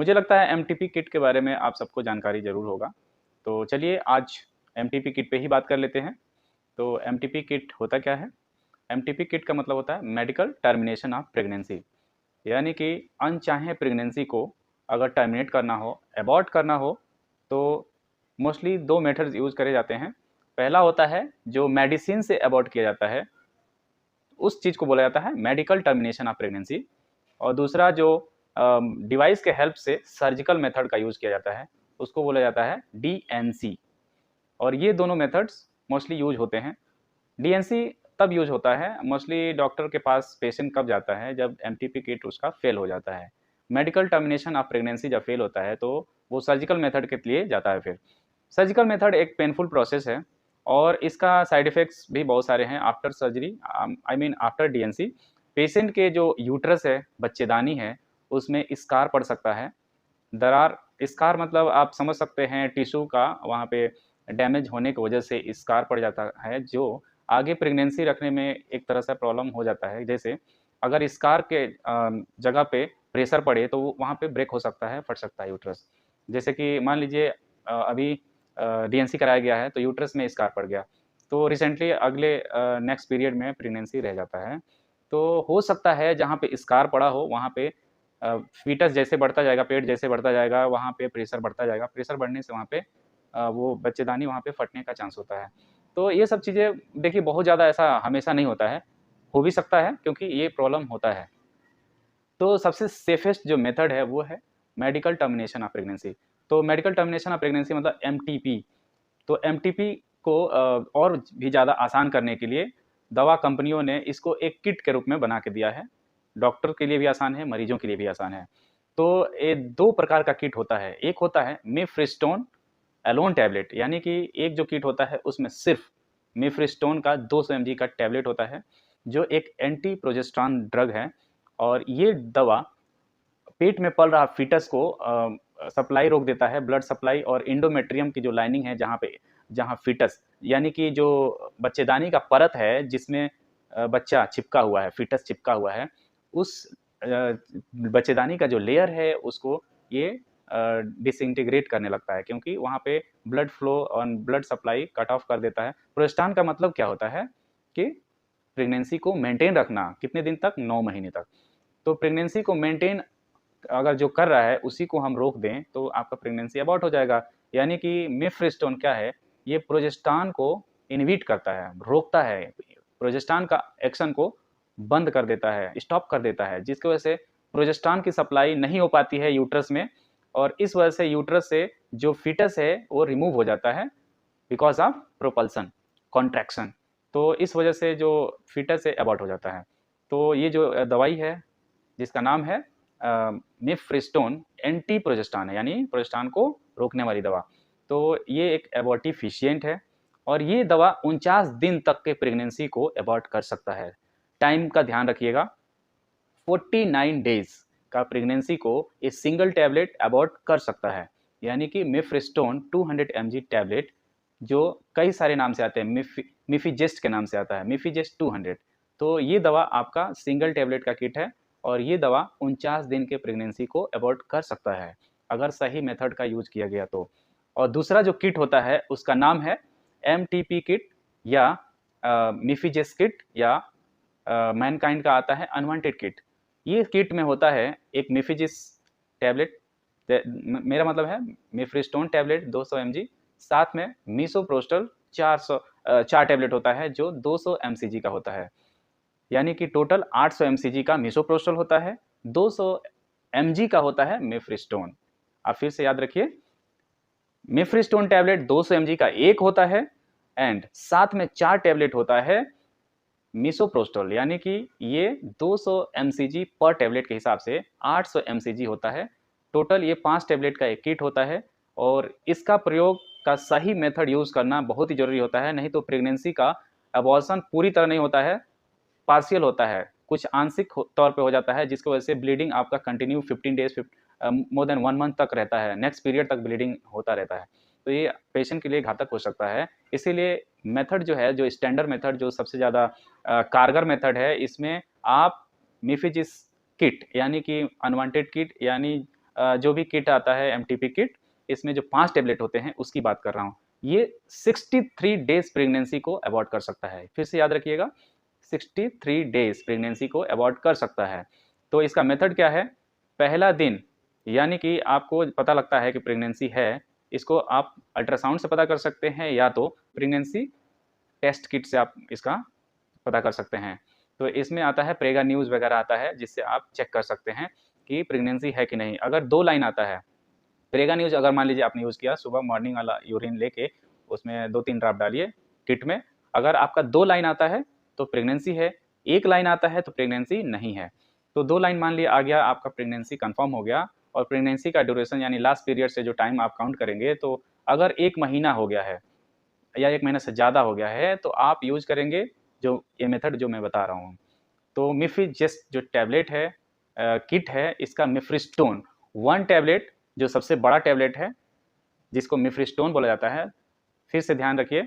मुझे लगता है एमटीपी किट के बारे में आप सबको जानकारी ज़रूर होगा। तो चलिए आज एमटीपी किट पे ही बात कर लेते हैं। तो एमटीपी किट होता क्या है? एमटीपी किट का मतलब होता है मेडिकल टर्मिनेशन ऑफ प्रेगनेंसी, यानी कि अनचाहे प्रेगनेंसी को अगर टर्मिनेट करना हो, अबॉर्ट करना हो, तो मोस्टली 2 मेथड्स यूज़ करे जाते हैं। पहला होता है जो मेडिसिन से अबॉर्ट किया जाता है, उस चीज़ को बोला जाता है मेडिकल टर्मिनेशन ऑफ प्रेगनेंसी। और दूसरा जो डिवाइस के हेल्प से सर्जिकल मेथड का यूज़ किया जाता है, उसको बोला जाता है डीएनसी। और ये दोनों मेथड्स मोस्टली यूज होते हैं। डीएनसी तब यूज होता है मोस्टली डॉक्टर के पास पेशेंट कब जाता है, जब एमटीपी किट उसका फेल हो जाता है। मेडिकल टर्मिनेशन ऑफ प्रेगनेंसी जब फेल होता है तो वो सर्जिकल मेथड के लिए जाता है। फिर सर्जिकल मेथड एक पेनफुल प्रोसेस है और इसका साइड इफ़ेक्ट्स भी बहुत सारे हैं after surgery, I mean after D N C. Patient के जो यूट्रस है, बच्चेदानी है, उसमें स्कार पड़ सकता है। दरार, स्कार मतलब आप समझ सकते हैं टिश्यू का वहाँ पे डैमेज होने की वजह से स्कार पड़ जाता है, जो आगे प्रेगनेंसी रखने में एक तरह से प्रॉब्लम हो जाता है। जैसे अगर स्कार के जगह पे प्रेशर पड़े तो वहाँ पे ब्रेक हो सकता है, फट सकता है यूट्रस। जैसे कि मान लीजिए अभी डीएनसी कराया गया है तो यूट्रस में स्कार पड़ गया, तो रिसेंटली अगले नेक्स्ट पीरियड में प्रेगनेंसी रह जाता है। तो हो सकता है जहाँ पे स्कार पड़ा हो वहाँ पे फीटस जैसे बढ़ता जाएगा, पेट जैसे बढ़ता जाएगा, वहाँ पे प्रेशर बढ़ता जाएगा। प्रेशर बढ़ने से वहाँ पे वो बच्चेदानी वहाँ पे फटने का चांस होता है। तो ये सब चीज़ें देखिए बहुत ज़्यादा ऐसा हमेशा नहीं होता है, हो भी सकता है क्योंकि ये प्रॉब्लम होता है। तो सबसे सेफेस्ट जो मेथड है वो है मेडिकल टर्मिनेशन ऑफ प्रेगनेंसी। तो मेडिकल टर्मिनेशन ऑफ प्रेगनेंसी मतलब एमटीपी। तो एमटीपी को और भी ज़्यादा आसान करने के लिए दवा कंपनियों ने इसको एक किट के रूप में बना के दिया है। डॉक्टर के लिए भी आसान है, मरीजों के लिए भी आसान है। तो ये 2 प्रकार का किट होता है। एक होता है मिफ्रिस्टोन एलोन टैबलेट, यानी कि एक जो किट होता है उसमें सिर्फ मिफ्रिस्टोन का 200 एमजी का टैबलेट होता है, जो एक एंटी प्रोजेस्टेरॉन ड्रग है। और ये दवा पेट में पल रहा फीटस को सप्लाई रोक देता है, ब्लड सप्लाई। और इंडोमेट्रियम की जो लाइनिंग है जहाँ फीटस यानी कि जो बच्चेदानी का परत है जिसमें बच्चा चिपका हुआ है, फीटस चिपका हुआ है, उस बच्चेदानी का जो लेयर है उसको ये डिसइंटीग्रेट करने लगता है, क्योंकि वहाँ पे ब्लड फ्लो और ब्लड सप्लाई कट ऑफ कर देता है। प्रोजेस्टेरॉन का मतलब क्या होता है कि प्रेगनेंसी को मेंटेन रखना, कितने दिन तक? 9 महीने तक। तो प्रेगनेंसी को मेंटेन अगर जो कर रहा है उसी को हम रोक दें तो आपका प्रेगनेंसी अबॉर्ट हो जाएगा। यानी कि मिफ्रेस्टोन क्या है, ये प्रोजेस्टेरॉन को इनहिबिट करता है, रोकता है, प्रोजेस्टेरॉन का एक्शन को बंद कर देता है, स्टॉप कर देता है, जिसकी वजह से प्रोजेस्टेरॉन की सप्लाई नहीं हो पाती है यूट्रस में। और इस वजह से यूट्रस से जो फीटस है वो रिमूव हो जाता है बिकॉज ऑफ प्रोपल्सन, कॉन्ट्रैक्शन। तो इस वजह से जो फीटस है अबॉर्ट हो जाता है। तो ये जो दवाई है जिसका नाम है मिफ्रिस्टोन, एंटी प्रोजेस्टेरॉन है, यानी प्रोजेस्टेरॉन को रोकने वाली दवा। तो ये एक एबॉर्टिफिशिएंट है और ये दवा 49 दिन तक के प्रेगनेंसी को अबॉर्ट कर सकता है। टाइम का ध्यान रखिएगा, 49 डेज का प्रेगनेंसी को ये सिंगल टैबलेट अबॉर्ट कर सकता है। यानी कि मिफ्रिस्टोन 200 mg टैबलेट, जो कई सारे नाम से आते हैं, मिफीजेस्ट के नाम से आता है, मिफीजेस्ट 200। तो ये दवा आपका सिंगल टैबलेट का किट है और ये दवा 49 दिन के प्रेगनेंसी को अबॉर्ट कर सकता है अगर सही मेथड का यूज किया गया तो। और दूसरा जो किट होता है उसका नाम है एमटीपी किट या मिफीजेस किट या मैनकाइंड का आता है अनवांटेड किट। ये किट में होता है एक मिफीजिस टैबलेट, मेरा मतलब है मिफ्रिस्टोन टैबलेट 200 mg, साथ में मीसोप्रोस्टल 4 टैबलेट होता है जो 200 mcg का होता है। यानी कि टोटल 800 mcg का मिसोप्रोस्टल होता है, 200 mg का होता है मिफ्रिस्टोन। आप फिर से याद रखिए, मिफ्रिस्टोन टैबलेट 200 mg का एक होता है एंड साथ में 4 टैबलेट होता है मिसोप्रोस्टल, यानी कि ये 200 mcg पर टैबलेट के हिसाब से 800 mcg होता है। टोटल ये 5 टैबलेट का एक किट होता है और इसका प्रयोग का सही मेथड यूज करना बहुत ही जरूरी होता है, नहीं तो प्रेगनेंसी का अबॉर्शन पूरी तरह नहीं होता है, पार्शियल होता है, कुछ आंशिक तौर पे हो जाता है, जिसकी वजह से ब्लीडिंग आपका continue 15 days more than 1 month तक रहता है, नेक्स्ट पीरियड तक ब्लीडिंग होता रहता है। तो ये पेशेंट के लिए घातक हो सकता है। इसीलिए मेथड जो है, जो स्टैंडर्ड मेथड, जो सबसे ज़्यादा कारगर मेथड है, इसमें आप मिफिजिस किट यानी कि अनवांटेड किट यानी जो भी किट आता है एमटीपी किट, इसमें जो 5 टैबलेट होते हैं उसकी बात कर रहा हूँ। ये 63 डेज प्रेगनेंसी को अवॉइड कर सकता है। फिर से याद रखिएगा, 63 डेज प्रेगनेंसी को अवॉइड कर सकता है। तो इसका मेथड क्या है? पहला दिन, यानी कि आपको पता लगता है कि प्रेगनेंसी है, इसको आप अल्ट्रासाउंड से पता कर सकते हैं या तो प्रेगनेंसी टेस्ट किट से आप इसका पता कर सकते हैं। तो इसमें आता है प्रेगा न्यूज़ वगैरह आता है, जिससे आप चेक कर सकते हैं कि प्रेगनेंसी है कि नहीं। अगर 2 लाइन आता है, प्रेगा न्यूज़ अगर मान लीजिए आपने यूज़ किया, सुबह मॉर्निंग वाला यूरिन लेके उसमें 2-3 ड्रॉप डालिए किट में। अगर आपका 2 लाइन आता है तो प्रेगनेंसी है, 1 लाइन आता है तो प्रेगनेंसी नहीं है। तो 2 लाइन मान लिया आ गया, आपका प्रेगनेंसी कन्फर्म हो गया। और प्रेगनेंसी का ड्यूरेशन यानी लास्ट पीरियड से जो टाइम आप काउंट करेंगे, तो अगर 1 महीना हो गया है या 1 महीने से ज़्यादा हो गया है, तो आप यूज़ करेंगे जो ये मेथड जो मैं बता रहा हूँ। तो मिफ्रिजेस्ट जो टैबलेट है, किट है, इसका मिफ्रिस्टोन 1 टैबलेट, जो सबसे बड़ा टैबलेट है, जिसको मिफ्रिस्टोन बोला जाता है। फिर से ध्यान रखिए,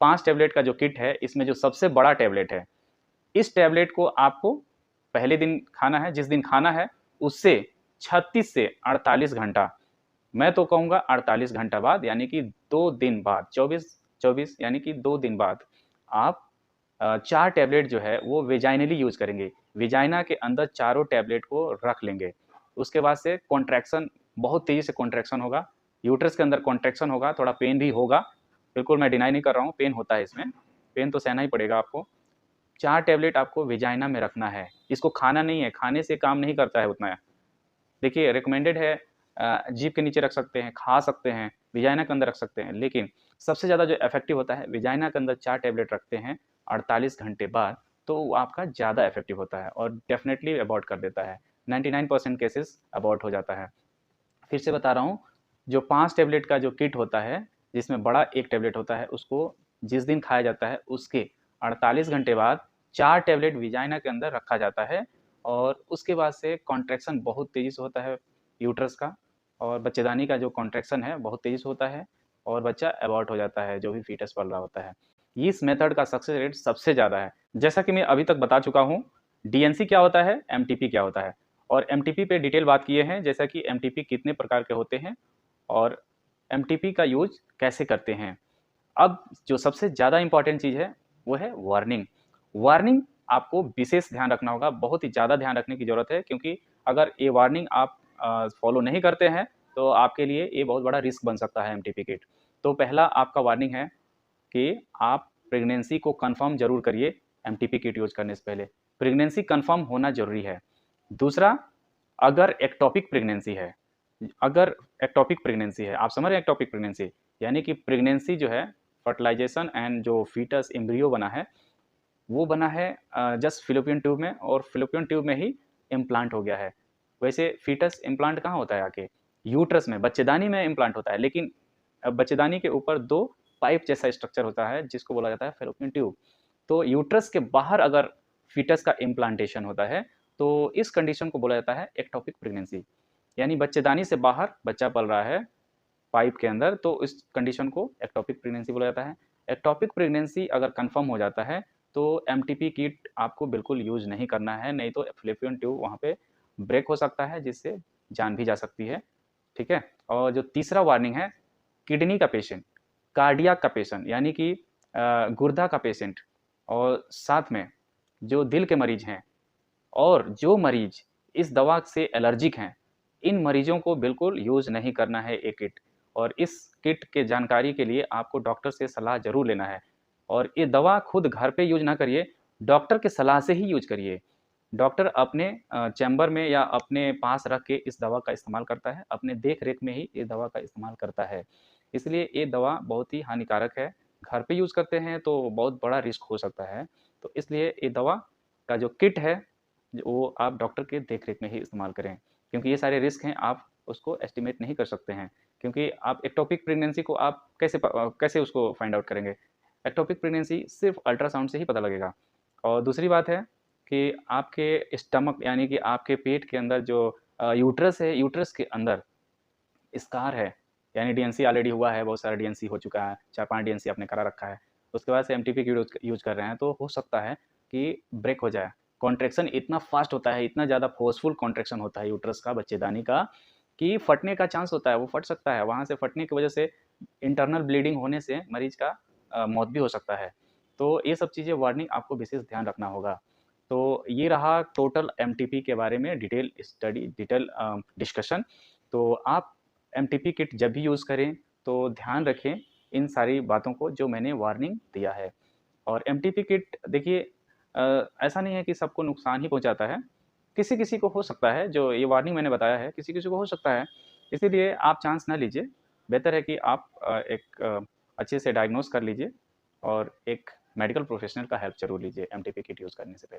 5 टैबलेट का जो किट है, इसमें जो सबसे बड़ा टैबलेट है, इस टैबलेट को आपको पहले दिन खाना है, जिस दिन खाना है उससे 36 से 48 घंटा, मैं तो कहूँगा 48 घंटा बाद, यानी कि 2 दिन बाद, 24 यानी कि 2 दिन बाद आप 4 टैबलेट जो है वो वेजाइनली यूज़ करेंगे। वेजाइना के अंदर चारों टैबलेट को रख लेंगे। उसके बाद से कॉन्ट्रैक्शन, बहुत तेज़ी से कॉन्ट्रैक्शन होगा, यूट्रस के अंदर कॉन्ट्रैक्शन होगा, थोड़ा पेन भी होगा, बिल्कुल मैं डिनाई नहीं कर रहा हूँ, पेन होता है इसमें, पेन तो सहना ही पड़ेगा आपको। 4 टैबलेट आपको वेजाइना में रखना है, इसको खाना नहीं है, खाने से काम नहीं करता है उतना। देखिए रिकमेंडेड है, जीभ के नीचे रख सकते हैं, खा सकते हैं, वेजाइना के अंदर रख सकते हैं, लेकिन सबसे ज़्यादा जो इफेक्टिव होता है, वेजाइना के अंदर 4 टैबलेट रखते हैं 48 घंटे बाद, तो वो आपका ज़्यादा इफेक्टिव होता है और डेफिनेटली अबॉर्ट कर देता है। 99% केसेस अबॉर्ट हो जाता है। फिर से बता रहा हूँ, जो 5 टैबलेट का जो किट होता है, जिसमें बड़ा 1 टैबलेट होता है, उसको जिस दिन खाया जाता है उसके 48 घंटे बाद 4 टैबलेट वेजाइना के अंदर रखा जाता है और उसके बाद से कॉन्ट्रैक्शन बहुत तेज़ी से होता है यूट्रस का, और बच्चेदानी का जो कॉन्ट्रैक्शन है बहुत तेज़ी से होता है और बच्चा अबॉर्ट हो जाता है, जो भी फीटस पल रहा होता है। इस मेथड का सक्सेस रेट सबसे ज़्यादा है। जैसा कि मैं अभी तक बता चुका हूँ, डीएनसी क्या होता है, एमटीपी क्या होता है, और एमटीपी पे डिटेल बात किए हैं, जैसा कि एमटीपी कितने प्रकार के होते हैं और एमटीपी का यूज कैसे करते हैं। अब जो सबसे ज़्यादा इंपॉर्टेंट चीज़ है वो है वार्निंग। वार्निंग आपको विशेष ध्यान रखना होगा, बहुत ही ज़्यादा ध्यान रखने की ज़रूरत है, क्योंकि अगर ये वार्निंग आप फॉलो नहीं करते हैं तो आपके लिए ये बहुत बड़ा रिस्क बन सकता है एमटीपी किट। तो पहला आपका वार्निंग है कि आप प्रेगनेंसी को कंफर्म जरूर करिए एमटीपी किट यूज करने से पहले। प्रेगनेंसी कंफर्म होना जरूरी है। दूसरा, अगर एक्टोपिक प्रेगनेंसी है, अगर एक्टोपिक प्रेगनेंसी है, आप समझ रहे हैं एक्टोपिक प्रेगनेंसी, यानी कि प्रेगनेंसी जो है, फर्टिलाइजेशन एंड जो फीटस एम्ब्रियो बना है, वो बना है जस्ट फिलोपियन ट्यूब में, और फिलोपियन ट्यूब में ही इम्प्लांट हो गया है। वैसे फीटस इम्प्लांट कहाँ होता है आके? यूट्रस में, बच्चेदानी में इम्प्लांट होता है, लेकिन बच्चेदानी के ऊपर 2 पाइप जैसा स्ट्रक्चर होता है जिसको बोला जाता है फिलोपियन ट्यूब। तो यूट्रस के बाहर अगर फीटस का इम्प्लांटेशन होता है, तो इस कंडीशन को बोला जाता है एक्टोपिक प्रेगनेंसी, यानी बच्चेदानी से बाहर बच्चा पल रहा है पाइप के अंदर, तो इस कंडीशन को एक्टोपिक प्रेगनेंसी बोला जाता है। एक्टोपिक प्रेगनेंसी अगर कंफर्म हो जाता है तो एमटीपी किट आपको बिल्कुल यूज नहीं करना है, नहीं तो फिलिपियन ट्यूब वहाँ पे ब्रेक हो सकता है, जिससे जान भी जा सकती है। ठीक है। और जो तीसरा वार्निंग है, किडनी का पेशेंट, कार्डियक का पेशेंट, यानी कि गुर्दा का पेशेंट, और साथ में जो दिल के मरीज हैं, और जो मरीज इस दवा से एलर्जिक हैं, इन मरीजों को बिल्कुल यूज़ नहीं करना है ये किट। और इस किट के जानकारी के लिए आपको डॉक्टर से सलाह ज़रूर लेना है, और ये दवा खुद घर पे यूज़ ना करिए, डॉक्टर के सलाह से ही यूज़ करिए। डॉक्टर अपने चैम्बर में या अपने पास रख के इस दवा का इस्तेमाल करता है, अपने देख-रेख में ही ये दवा का इस्तेमाल करता है। इसलिए ये दवा बहुत ही हानिकारक है, घर पे यूज़ करते हैं तो बहुत बड़ा रिस्क हो सकता है। तो इसलिए ये दवा का जो किट है, वो आप डॉक्टर के देख-रेख में ही इस्तेमाल करें, क्योंकि ये सारे रिस्क हैं, आप उसको एस्टिमेट नहीं कर सकते हैं, क्योंकि आप एक्टोपिक प्रेगनेंसी को आप कैसे उसको फाइंड आउट करेंगे? एक्टोपिक प्रेगनेंसी सिर्फ अल्ट्रासाउंड से ही पता लगेगा। और दूसरी बात है कि आपके स्टमक, यानी कि आपके पेट के अंदर जो यूट्रस है, यूट्रस के अंदर स्कार है, यानी डीएनसी ऑलरेडी हुआ है, बहुत सारा डीएनसी हो चुका है, 4-5 डीएनसी आपने करा रखा है, उसके बाद से एमटीपी की यूज़ कर रहे हैं, तो हो सकता है कि ब्रेक हो जाए। कॉन्ट्रैक्शन इतना फास्ट होता है, इतना ज़्यादा फोर्सफुल कॉन्ट्रैक्शन होता है यूट्रस का, बच्चेदानी का, कि फटने का चांस होता है, वो फट सकता है, वहाँ से फटने की वजह से इंटरनल ब्लीडिंग होने से मरीज का मौत भी हो सकता है। तो ये सब चीज़ें वार्निंग आपको विशेष ध्यान रखना होगा। तो ये रहा टोटल एमटीपी के बारे में डिटेल स्टडी, डिटेल डिस्कशन। तो आप एमटीपी किट जब भी यूज़ करें तो ध्यान रखें इन सारी बातों को जो मैंने वार्निंग दिया है। और एमटीपी किट देखिए ऐसा नहीं है कि सबको नुकसान ही पहुंचाता है, किसी-किसी को हो सकता है, जो ये वार्निंग मैंने बताया है, किसी-किसी को हो सकता है। इसीलिए आप चांस ना लीजिए, बेहतर है कि आप अच्छे से डायग्नोज़ कर लीजिए और एक मेडिकल प्रोफ़ेशनल का हेल्प ज़रूर लीजिए एमटीपी किट यूज़ करने से पहले।